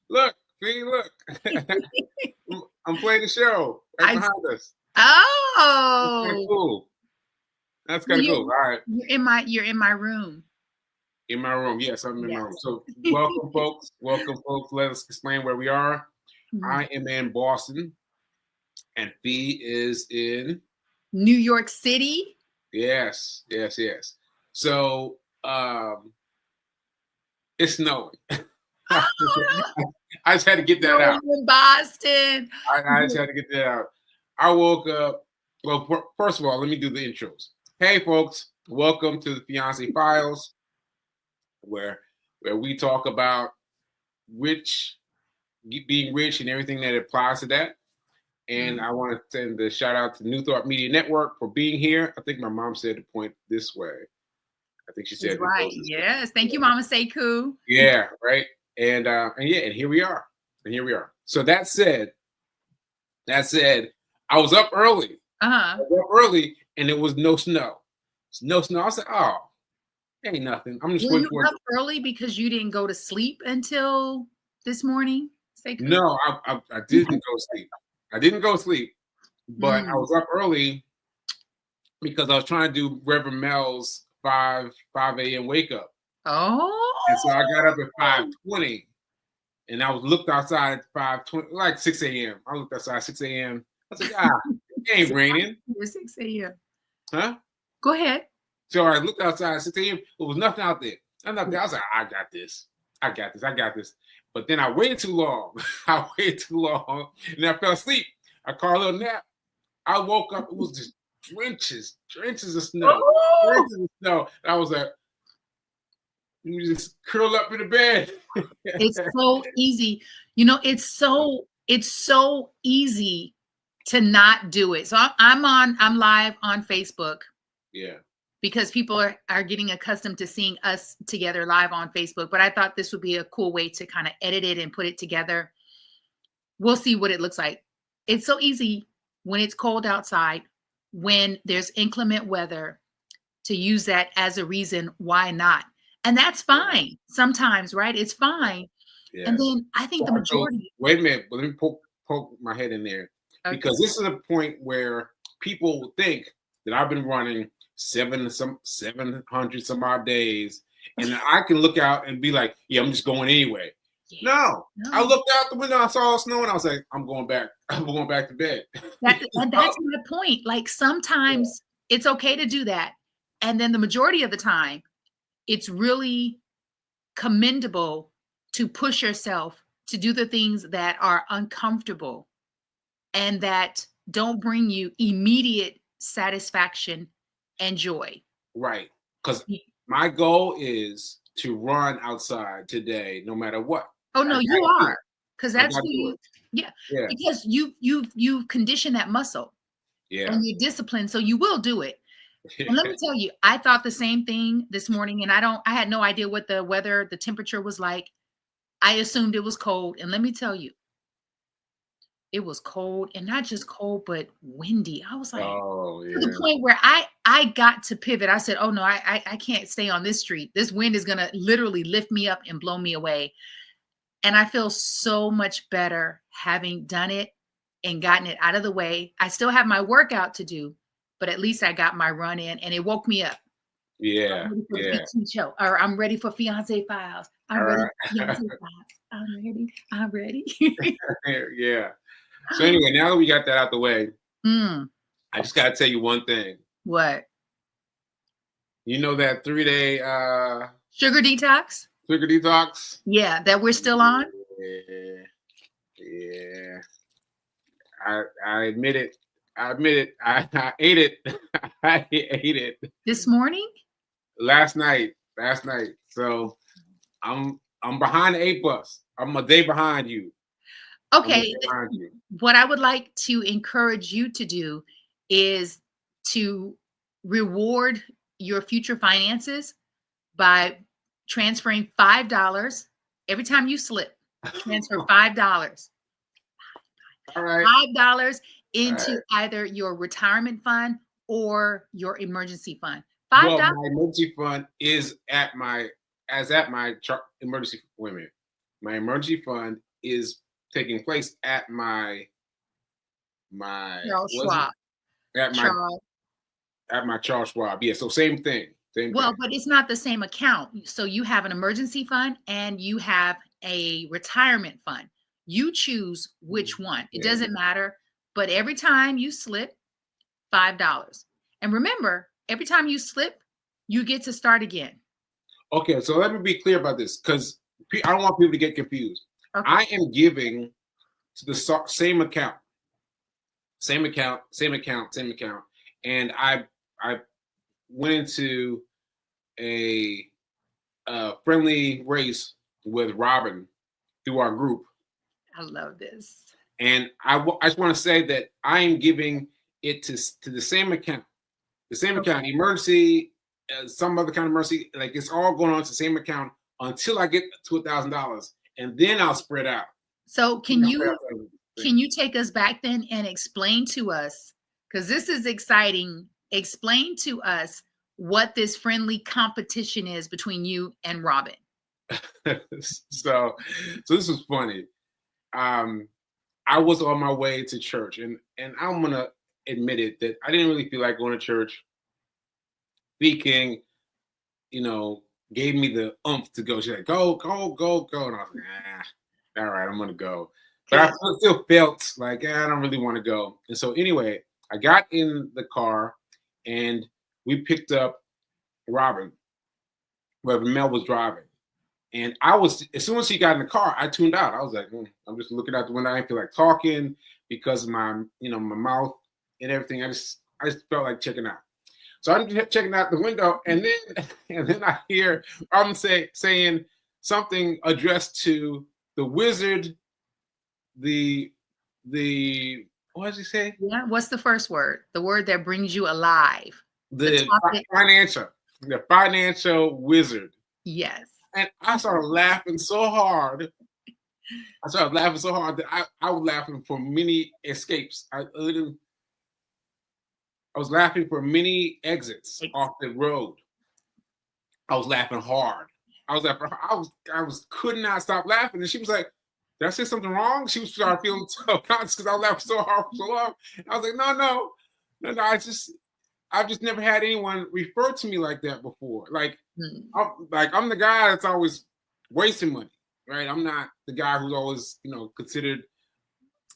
Look, see, look. I'm playing the show right behind us. That's kind of Oh, cool. That's kind of cool. All right. you're in my room. In my room. Yes, I'm in my room. Yes. So welcome, folks. Welcome, folks. Let us explain where we are. I am in Boston, and Fee is in New York City. Yes. So it's snowing. I just had to get that out. In Boston. I just had to get that out. I woke up. Well, first of all, let me do the intros. Hey, folks, welcome to the Fiancé Files, where we talk about being rich and everything that applies to that. And I want to send a shout out to New Thought Media Network for being here. I think my mom said to point this way. I think she said right. Yes. Thank you, Mama Sekou. Yeah, right. And here we are. So that said, I was up early. I was up early, and there was no snow. No snow. I said, "Oh, ain't nothing." I'm just waiting for it. Up early because you didn't go to sleep until this morning, Sekou? No, I didn't go sleep. I didn't go sleep, but I was up early because I was trying to do Reverend Mel's 5 a.m. wake up. Oh. And so I got up at 5:20. And I was looked outside at 5:20, like 6 a.m. I looked outside at 6 a.m. I said, it ain't raining. It's 6 a.m. Huh? Go ahead. So I looked outside at 6 a.m. There was nothing out there. I was like, I got this. But then I waited too long. And I fell asleep. I caught a little nap. I woke up. It was just drenches of snow. And I was like, you just curl up in the bed. It's so easy. You know, it's so easy to not do it. So I'm live on Facebook. Yeah. Because people are getting accustomed to seeing us together live on Facebook. But I thought this would be a cool way to kind of edit it and put it together. We'll see what it looks like. It's so easy when it's cold outside, when there's inclement weather, to use that as a reason why not. And that's fine sometimes, right? It's fine. Yes. And then I think the majority. Wait a minute, but let me poke my head in there. Okay. Because this is a point where people think that I've been running 700 some odd days, and I can look out and be like, yeah, I'm just going anyway. Yes. No, I looked out the window, I saw snow, and I was like, I'm going back to bed. That's my point. Like sometimes it's okay to do that. And then the majority of the time, it's really commendable to push yourself to do the things that are uncomfortable and that don't bring you immediate satisfaction and joy. Right. Because my goal is to run outside today, no matter what. Oh, no, you are. Because that's who you, yeah. Because you've conditioned that muscle. Yeah. And you're disciplined, so you will do it. And let me tell you, I thought the same thing this morning, and I had no idea what the temperature was like. I assumed it was cold. And let me tell you, it was cold, and not just cold, but windy. I was like, to the point where I got to pivot. I said, oh no, I can't stay on this street. This wind is going to literally lift me up and blow me away. And I feel so much better having done it and gotten it out of the way. I still have my workout to do, but at least I got my run in, and it woke me up. Yeah. Show. Or I'm ready for Fiancé Files. I'm ready for Fiancé Files. I'm ready. Yeah. So anyway, now that we got that out the way, I just got to tell you one thing. What? You know that 3-day sugar detox? Sugar detox? Yeah, that we're still on? Yeah. I admit it. I ate it. I ate it. This morning? Last night. So I'm behind the 8 bus. I'm a day behind you. Okay. What I would like to encourage you to do is to reward your future finances by transferring $5 every time you slip. Transfer $5. All right. $5 into either your retirement fund or your emergency fund. $5. Well, my emergency fund is at my emergency women. my emergency fund is taking place at my Charles Schwab. At my Charles Schwab. Yeah, so same thing. Well, but it's not the same account. So you have an emergency fund and you have a retirement fund. You choose which one. It doesn't matter. But every time you slip, $5. And remember, every time you slip, you get to start again. Okay, so let me be clear about this, because I don't want people to get confused. Okay. I am giving to the same account. And I went into a friendly race with Robin through our group. I love this. And I just want to say that I am giving it to the same account. The same account, emergency, some other kind of emergency, like it's all going on to the same account until I get to $1,000, and then I'll spread out. So can you take us back then and explain to us, because this is exciting, explain to us what this friendly competition is between you and Robin. So this was funny. I was on my way to church, and I'm gonna admit it that I didn't really feel like going to church. Speaking, gave me the oomph to go. She's like, go. And I was like, all right, I'm gonna go. But I still felt like I don't really want to go. And so anyway, I got in the car and we picked up Robin, where Mel was driving. And as soon as she got in the car, I tuned out. I was like, I'm just looking out the window. I didn't feel like talking because of my mouth and everything. I just felt like checking out. So I'm just checking out the window, and then I hear Robin saying something addressed to the wizard, the what does he say? Yeah, what's the first word? The word that brings you alive. The financial wizard. Yes. And I started laughing so hard. That I was laughing for many escapes. I was laughing for many exits off the road. I was laughing hard. I could not stop laughing. And she was like, did I say something wrong? She was starting feeling so conscious because I was laughing so hard for so long. And I was like, no. I've just never had anyone refer to me like that before. Like, I'm the guy that's always wasting money, right? I'm not the guy who's always, considered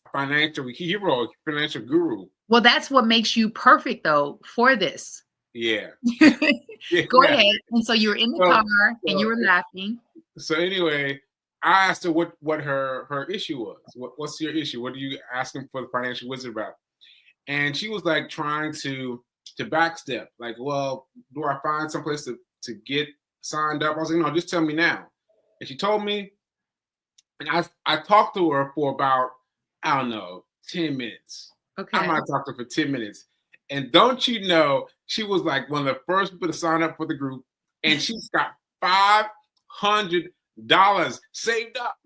a financial hero, financial guru. Well, that's what makes you perfect, though, for this. Yeah. Go ahead. And so you were in the car and you were laughing. So anyway, I asked her what her issue was. What's your issue? What are you asking for the financial wizard about? And she was like trying to backstep. Like, well, do I find someplace to get signed up? I was like, no, just tell me now. And she told me, and I talked to her for about, 10 minutes. Okay. I might have talked to her for 10 minutes. And don't you know, she was like one of the first people to sign up for the group. And she's got $500 saved up,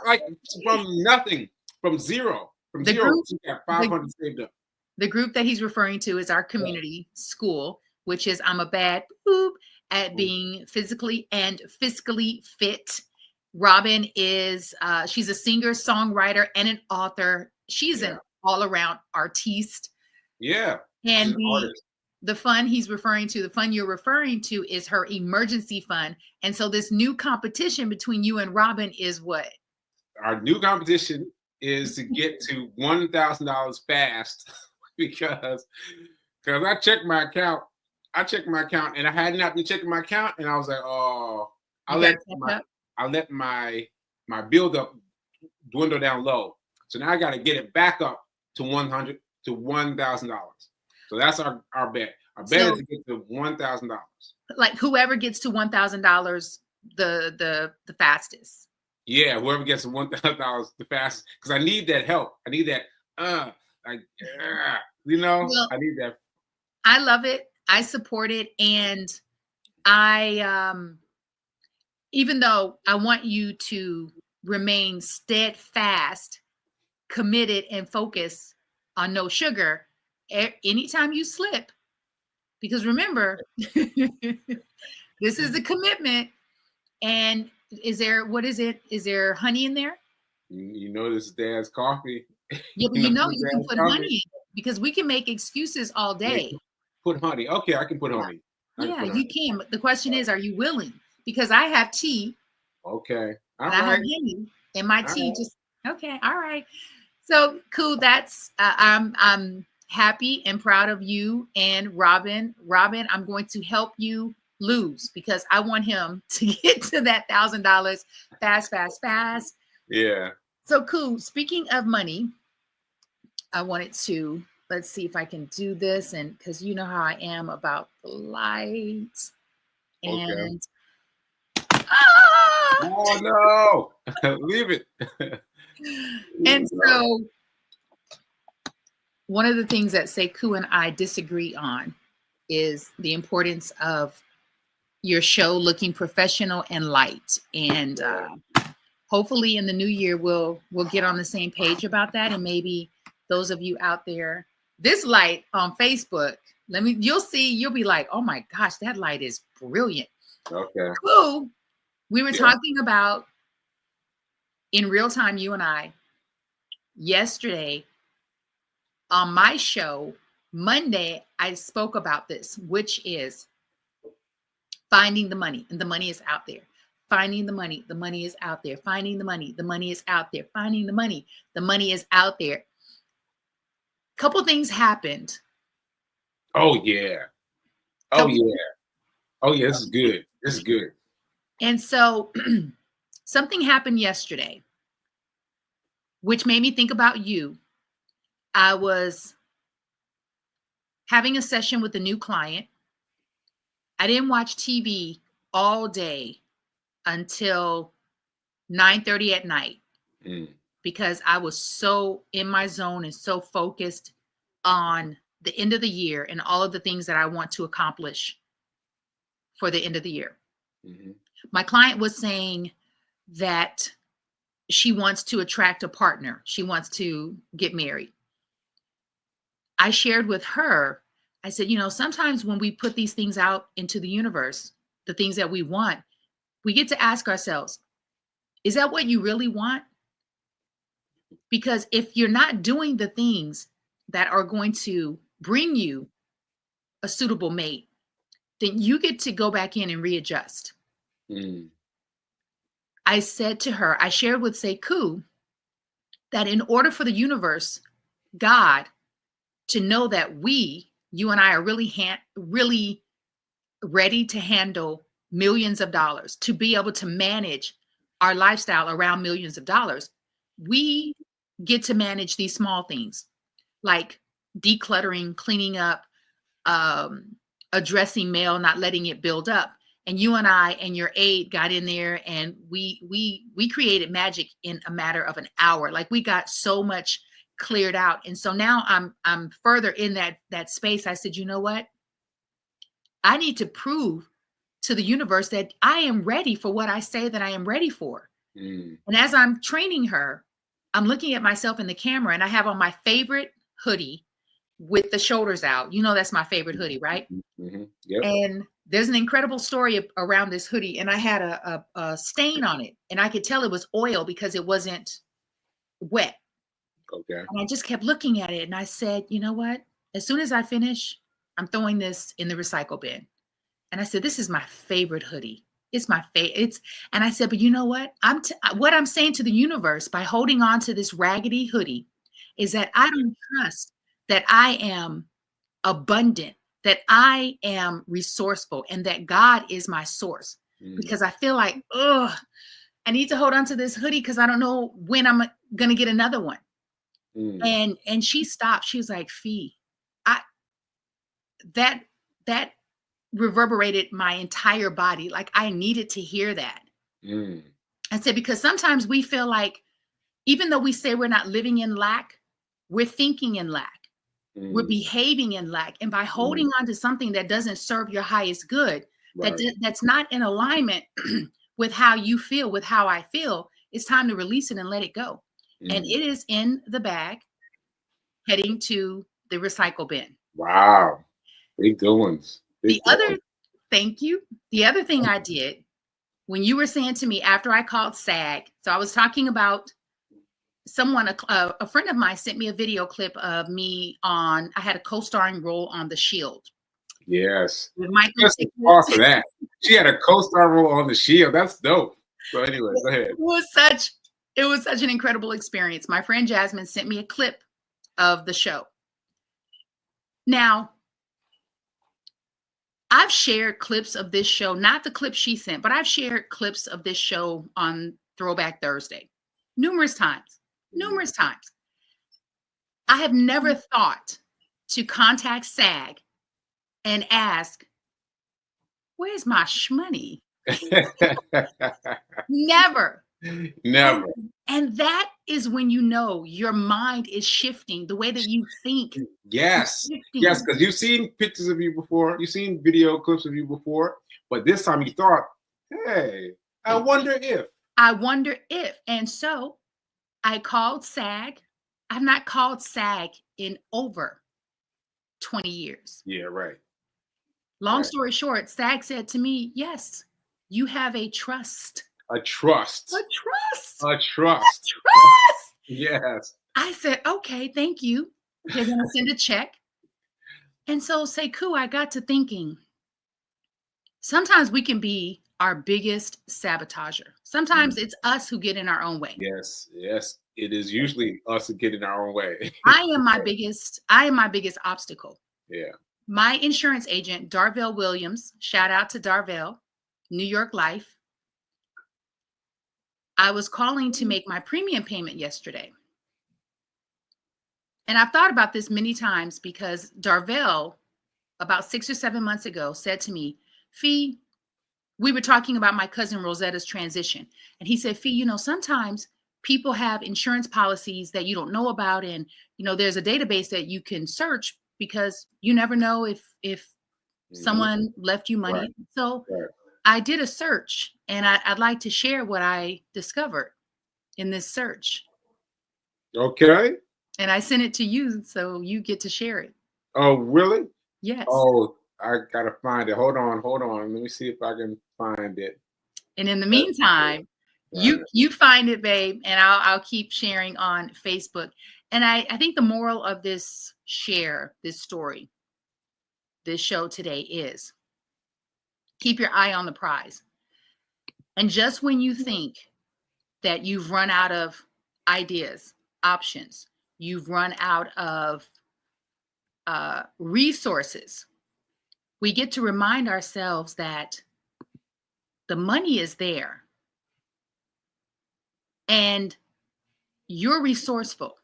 like from nothing, from zero. She got 500 saved up. The group that he's referring to is our community school, which is I'm a bad boop at being physically and fiscally fit. Robin is, she's a singer, songwriter, and an author. She's an all-around artiste. Yeah. And the fund you're referring to is her emergency fund. And so this new competition between you and Robin is what? Our new competition is to get to $1,000 fast because I checked my account. And I had not been checking my account, and I was like, oh, I let my build up dwindle down low. So now I got to get it back up to $1,000. So that's our bet. Our bet is to get to $1,000. Like whoever gets to $1,000 the fastest. Yeah, whoever gets to $1,000 the fastest, because I need that help. I need that. I need that. I love it. I support it, and I even though I want you to remain steadfast, committed, and focused on no sugar anytime you slip, because remember, this is a commitment, and Is there, what is it? Is there honey in there? You know this is Dad's coffee. Yeah, but you can put honey in it, because we can make excuses all day. Put honey. Okay, I can put honey. Yeah, you can. But the question is, are you willing? Because I have tea. Okay. All right. I have honey, and my tea just okay. All right. So cool. That's I'm happy and proud of you and Robin. Robin, I'm going to help you lose, because I want him to get to that $1,000 fast. Yeah. So cool. Speaking of money, I wanted to, let's see if I can do this, and because you know how I am about the lights. And oh no, leave it. And so one of the things that Sekou and I disagree on is the importance of your show looking professional and light. And hopefully in the new year, we'll get on the same page about that. And maybe those of you out there, this light on Facebook, you'll see, you'll be like, oh my gosh, that light is brilliant. Okay. Cool. We were talking about in real time, you and I, yesterday on my show, Monday, I spoke about this, which is finding the money, and the money is out there. Finding the money is out there. Finding the money is out there. Finding the money is out there. Couple things happened. Oh yeah. Oh yeah, this is good. This is good. And so something happened yesterday, which made me think about you. I was having a session with a new client. I didn't watch TV all day until 9:30 at night because I was so in my zone and so focused on the end of the year and all of the things that I want to accomplish for the end of the year. My client was saying that she wants to attract a partner. She wants to get married. I shared with her, I said, sometimes when we put these things out into the universe, the things that we want, we get to ask ourselves, is that what you really want? Because if you're not doing the things that are going to bring you a suitable mate, then you get to go back in and readjust. I said to her, I shared with Sekou that in order for the universe, God, to know that you and I are really ready to handle millions of dollars, to be able to manage our lifestyle around millions of dollars, we get to manage these small things like decluttering, cleaning up, addressing mail, not letting it build up. And you and I and your aide got in there and we created magic in a matter of an hour. Like we got so much cleared out. And so now I'm further in that space. I said, you know what? I need to prove to the universe that I am ready for what I say that I am ready for. And as I'm training her, I'm looking at myself in the camera and I have on my favorite hoodie with the shoulders out. That's my favorite hoodie, right? Yep. And there's an incredible story around this hoodie. And I had a stain on it and I could tell it was oil because it wasn't wet. Okay. And I just kept looking at it and I said, you know what? As soon as I finish, I'm throwing this in the recycle bin. And I said, this is my favorite hoodie. It's my favorite. And I said, but you know what? What I'm saying to the universe by holding on to this raggedy hoodie is that I don't trust that I am abundant, that I am resourceful, and that God is my source. Because I feel like, I need to hold on to this hoodie because I don't know when I'm going to get another one. And she stopped. She was like, Fee, that reverberated my entire body. Like I needed to hear that. I said, because sometimes we feel like, even though we say we're not living in lack, we're thinking in lack. We're behaving in lack. And by holding on to something that doesn't serve your highest good, that's not in alignment with how you feel, with how I feel, it's time to release it and let it go. And it is in the bag heading to the recycle bin. Wow. Big good ones. Thank you. The other thing I did when you were saying to me after I called SAG, so I was talking about someone, a friend of mine sent me a video clip of me I had a co-starring role on The Shield. Yes. Just off of that. She had a co-star role on The Shield. That's dope. So anyway, go ahead. It was such an incredible experience. My friend Jasmine sent me a clip of the show. Now, I've shared clips of this show, not the clip she sent, but I've shared clips of this show on Throwback Thursday numerous times. I have never thought to contact SAG and ask, where's my shmoney? Never. And that is when you know your mind is shifting, the way that you think. Yes, because you've seen pictures of you before, you've seen video clips of you before, but this time you thought, hey, I wonder if. And so I called SAG. I've not called SAG in over 20 years. Yeah, right. Long story short, SAG said to me, yes, you have a trust. A trust. Yes. I said, okay, thank you. They're going to send a check. And so, Sekou, I got to thinking, sometimes we can be our biggest sabotager. Sometimes it's us who get in our own way. Yes. It is usually us who get in our own way. I am my biggest obstacle. Yeah. My insurance agent, Darvell Williams, shout out to Darvell, New York Life. I was calling to make my premium payment yesterday. And I've thought about this many times because Darvell, about 6 or 7 months ago, said to me, Fee, we were talking about my cousin Rosetta's transition. And he said, Fee, sometimes people have insurance policies that you don't know about. And, there's a database that you can search because you never know if someone left you money. Right. So I did a search, and I'd like to share what I discovered in this search. Okay. And I sent it to you, so you get to share it. Oh, really? Yes. Oh, I gotta find it. Hold on. Let me see if I can find it. And in the meantime, you find it, babe, and I'll keep sharing on Facebook. And I think the moral of this story, this show today is keep your eye on the prize. And just when you think that you've run out of ideas, options, you've run out of resources, we get to remind ourselves that the money is there and you're resourceful,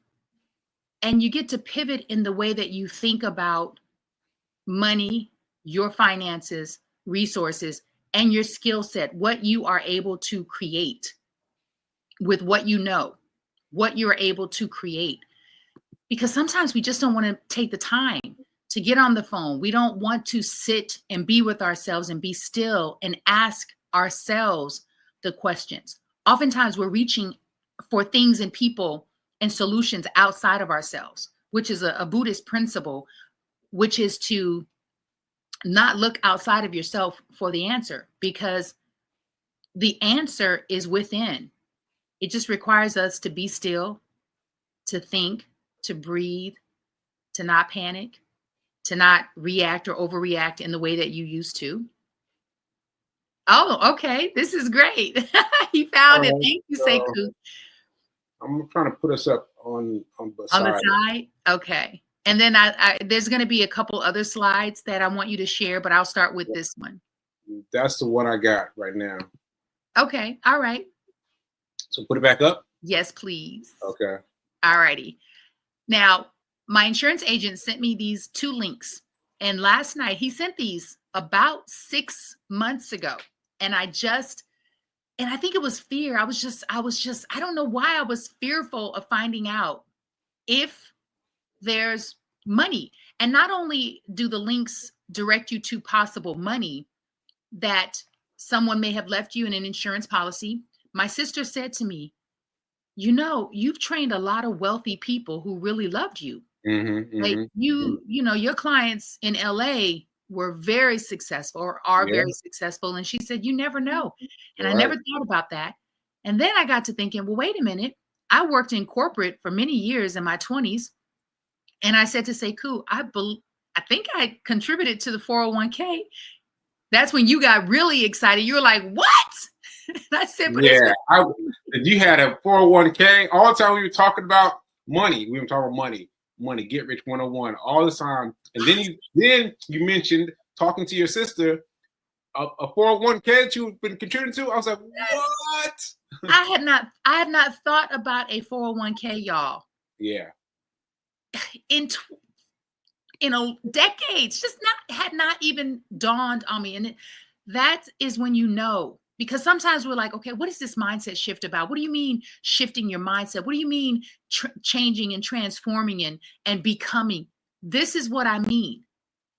and you get to pivot in the way that you think about money, your finances, resources, and your skill set, what you are able to create with what you know, what you're able to create. Because sometimes we just don't want to take the time to get on the phone. We don't want to sit and be with ourselves and be still and ask ourselves the questions. Oftentimes we're reaching for things and people and solutions outside of ourselves, which is a Buddhist principle, which is to not look outside of yourself for the answer, because the answer is within. It just requires us to be still, to think, to breathe, to not panic, to not react or overreact in the way that you used to. Oh, okay. This is great. He found it. Thank you, Sekou. I'm trying to put us up on the side. On the side? Okay. And then there's going to be a couple other slides that I want you to share, but I'll start with this one. That's the one I got right now. Okay. All right. So put it back up? Yes, please. Okay. All righty. Now, my insurance agent sent me these 2 links. And last night, he sent these about 6 months ago. And I think it was fear. I was just, I don't know why I was fearful of finding out if there's money. And not only do the links direct you to possible money that someone may have left you in an insurance policy, my sister said to me, you've trained a lot of wealthy people who really loved you. Like your clients in LA were very successful or are very successful. And she said, you never know. And I never thought about that. And then I got to thinking, well, wait a minute. I worked in corporate for many years in my 20s. And I said to Sekou, I think I contributed to the 401k. That's when you got really excited. You were like, what? And I said, but you had a 401k all the time. We were talking about money. We were talking about money, get rich 101 all the time. And then you mentioned talking to your sister, a 401k that you've been contributing to. I was like, what? I had not thought about a 401k, y'all. Yeah. In decades, had not even dawned on me. And that is when you know, because sometimes we're like, okay, what is this mindset shift about? What do you mean shifting your mindset? What do you mean changing and transforming and becoming? This is what I mean.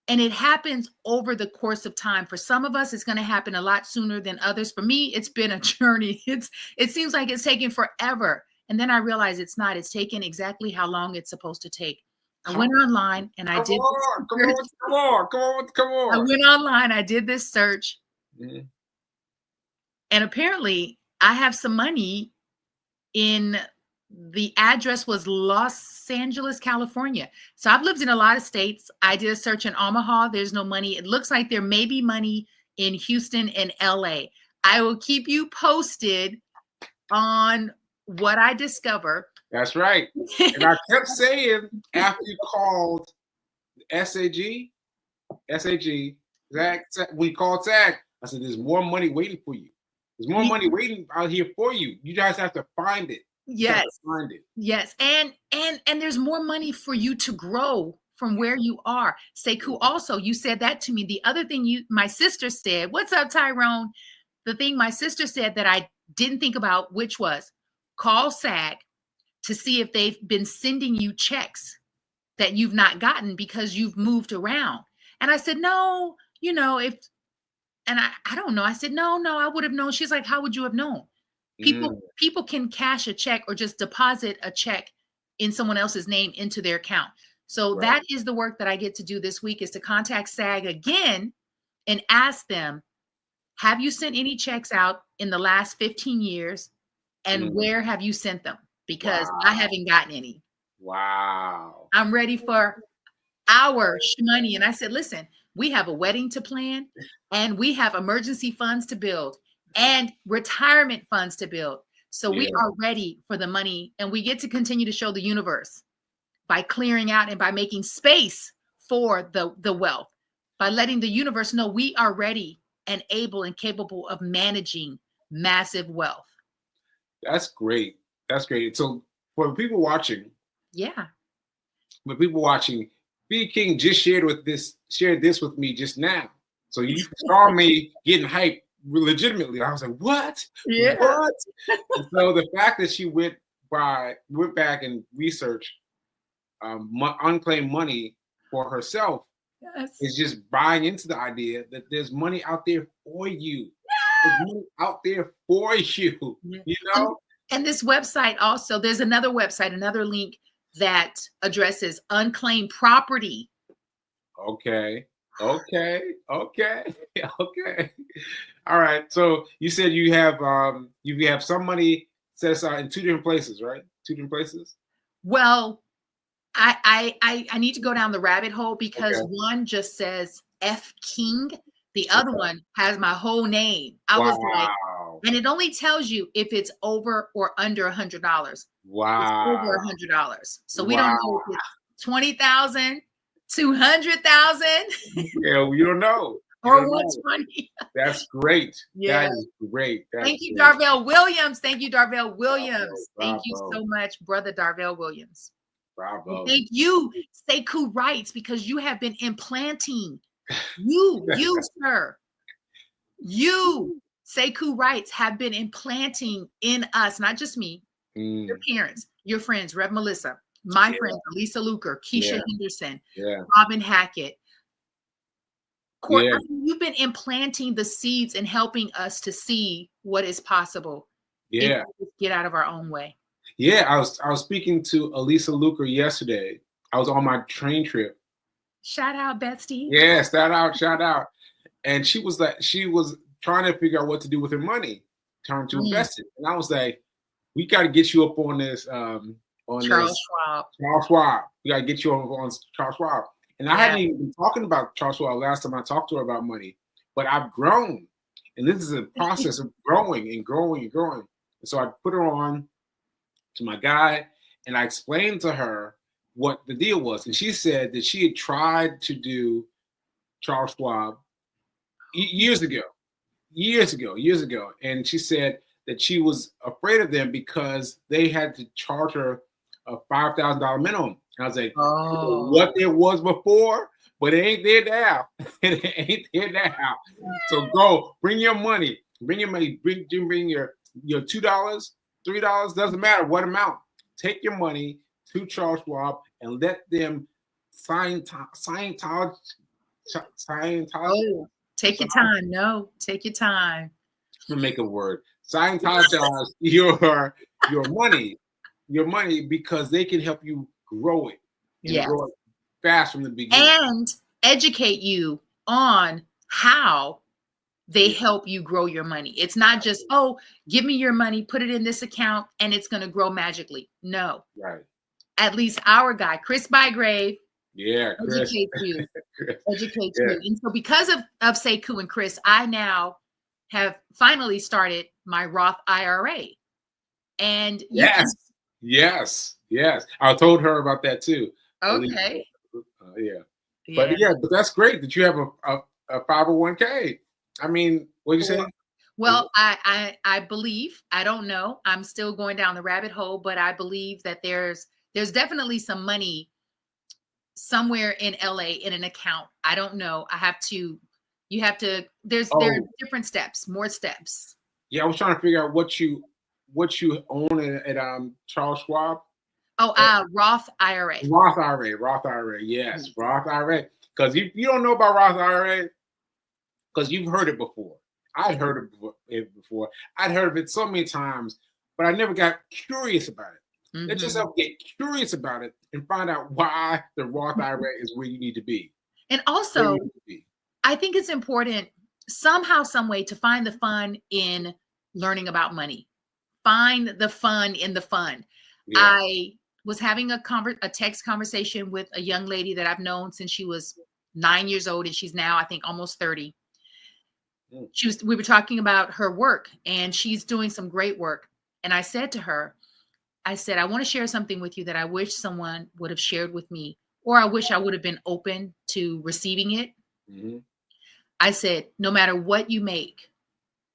And it happens over the course of time. For some of us, it's going to happen a lot sooner than others. For me, it's been a journey. It seems like it's taken forever. And then I realized it's not. It's taken exactly how long it's supposed to take. I went online and I did. Come on. I went online. I did this search. Mm-hmm. And apparently I have some money the address was Los Angeles, California. So I've lived in a lot of states. I did a search in Omaha. There's no money. It looks like there may be money in Houston and LA. I will keep you posted on what I discover. That's right. And I kept saying after you called SAG, Zach, we called Zach, I said, there's more money waiting for you. There's more money waiting out here for you. You guys have to find it. Yes. Find it. Yes. And there's more money for you to grow from where you are. Sekou, also, you said that to me. The other thing my sister said, what's up, Tyrone? The thing my sister said that I didn't think about, which was call SAG to see if they've been sending you checks that you've not gotten because you've moved around. And I said, no, and I don't know. I said, no, I would have known. She's like, how would you have known? People can cash a check or just deposit a check in someone else's name into their account. So that is the work that I get to do this week, is to contact SAG again and ask them, have you sent any checks out in the last 15 years? And where have you sent them? Because I haven't gotten any. Wow. I'm ready for our money. And I said, listen, we have a wedding to plan and we have emergency funds to build and retirement funds to build. So we are ready for the money, and we get to continue to show the universe by clearing out and by making space for the wealth, by letting the universe know we are ready and able and capable of managing massive wealth. That's great. That's great. So for the people watching, B King just shared this with me just now. So you saw me getting hyped legitimately. I was like, what? Yeah. What? So the fact that she went back and researched unclaimed money for herself is just buying into the idea that there's money out there for you. There's money out there for you, you know? And this website also, there's another website, another link that addresses unclaimed property. Okay. All right. So you said you have some money set aside in two different places, right? Two different places? Well, I need to go down the rabbit hole because one just says F King. The other one has my whole name. I was like, and it only tells you if it's over or under $100. Wow. It's over $100. So we don't know if it's 20,000, 200,000. Yeah, we don't know. Or what's funny. That's great. Yeah. That is great. Thank you, Darvell Williams. Thank you, Darvell Williams. Thank you so much, brother Darvell Williams. Bravo. And thank you, Sekou Wrights, because you have been implanting. You, sir. You, Sekou Wrights, have been implanting in us, not just me, your parents, your friends, Rev Melissa, my friends, Lisa Luker, Keisha Henderson, Robin Hackett. Court, I mean, you've been implanting the seeds and helping us to see what is possible. Yeah. Get out of our own way. Yeah, I was speaking to Elisa Luker yesterday. I was on my train trip, Shout out, Betsy. Yeah, shout out. And she was trying to figure out what to do with her money, trying to invest it. And I was like, we got to get you up on this. Charles Schwab. Charles Schwab. We got to get you on Charles Schwab. And I hadn't even been talking about Charles Schwab last time I talked to her about money, but I've grown. And this is a process of growing and growing and growing. And so I put her on to my guy, and I explained to her what the deal was. And she said that she had tried to do Charles Schwab years ago. And she said that she was afraid of them because they had to charge her a $5,000 minimum. And I was like, what there was before, but it ain't there now. It ain't there now. So go, bring your money. Bring your $2, $3, doesn't matter what amount. Take your money to Charles Schwab and let them Scientology. Oh, take your time. No, take your time. I'm gonna make a word. Scientologize your money because they can help you grow it. Grow it fast from the beginning. And educate you on how they help you grow your money. It's not just, oh, give me your money, put it in this account, and it's going to grow magically. No. Right. At least our guy, Chris Bygrave, Chris. educates you. And so because of Sekou and Chris, I now have finally started my Roth IRA. And yes. I told her about that too. Okay. But that's great that you have a 501k. I mean, what did you say? Well, I believe, I don't know, I'm still going down the rabbit hole, but I believe that there's definitely some money somewhere in LA in an account. I don't know. There are different steps, more steps. Yeah, I was trying to figure out what you own at Charles Schwab. Roth IRA. Roth IRA, yes, Roth IRA. Because if you don't know about Roth IRA, because you've heard it before. I'd heard it before. I'd heard of it so many times, but I never got curious about it. Mm-hmm. Let yourself get curious about it and find out why the Roth IRA is where you need to be. And also, I think it's important somehow, some way to find the fun in learning about money. Find the fun in the fun. Yeah. I was having a text conversation with a young lady that I've known since she was 9 years old, and she's now, I think, almost 30. We were talking about her work, and she's doing some great work. And I said to her, I want to share something with you that I wish someone would have shared with me, or I wish I would have been open to receiving it. Mm-hmm. I said, no matter what you make,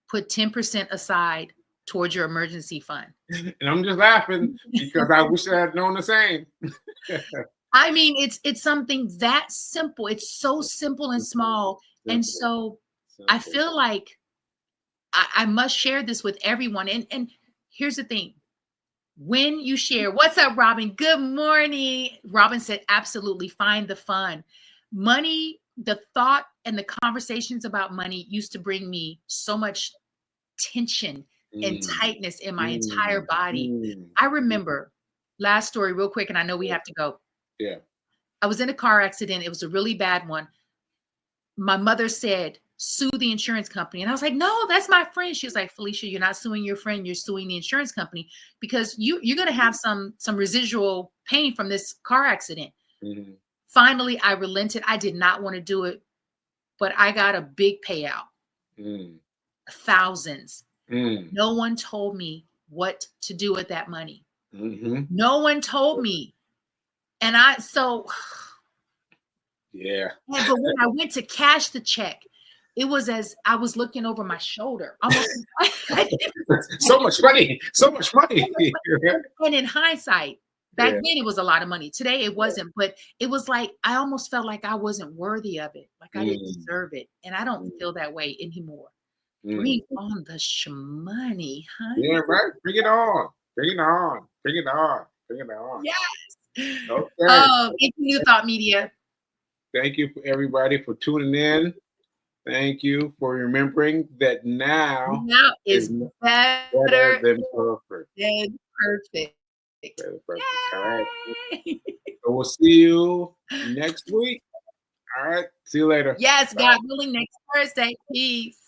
put 10% aside towards your emergency fund. And I'm just laughing because I wish I had known the same. I mean, it's something that simple. It's so simple and small. And so I feel like I must share this with everyone. And here's the thing. When you share, what's up, Robin? Good morning. Robin said, absolutely, find the fun. Money, the thought and the conversations about money used to bring me so much tension and tightness in my entire body. I remember, last story real quick, and I know we have to go. Yeah. I was in a car accident. It was a really bad one. My mother said, sue the insurance company. And I was like, no, that's my friend. She was like, Felicia, you're not suing your friend. You're suing the insurance company because you're going to have some residual pain from this car accident. Mm-hmm. Finally, I relented. I did not want to do it, but I got a big payout. Thousands. No one told me what to do with that money. Mm-hmm. No one told me. And yeah. But when I went to cash the check, it was as I was looking over my shoulder. Almost so much money. And in hindsight, back then it was a lot of money. Today it wasn't, but it was like I almost felt like I wasn't worthy of it, like I didn't deserve it. And I don't feel that way anymore. Bring on the shmoney, honey. Yeah, right. Bring it on. Yes. Okay. Thank you, New Thought Media. Thank you for everybody for tuning in. Thank you for remembering that now is better than perfect. Perfect. All right. So we'll see you next week. All right. See you later. Yes, God willing, next Thursday. Peace.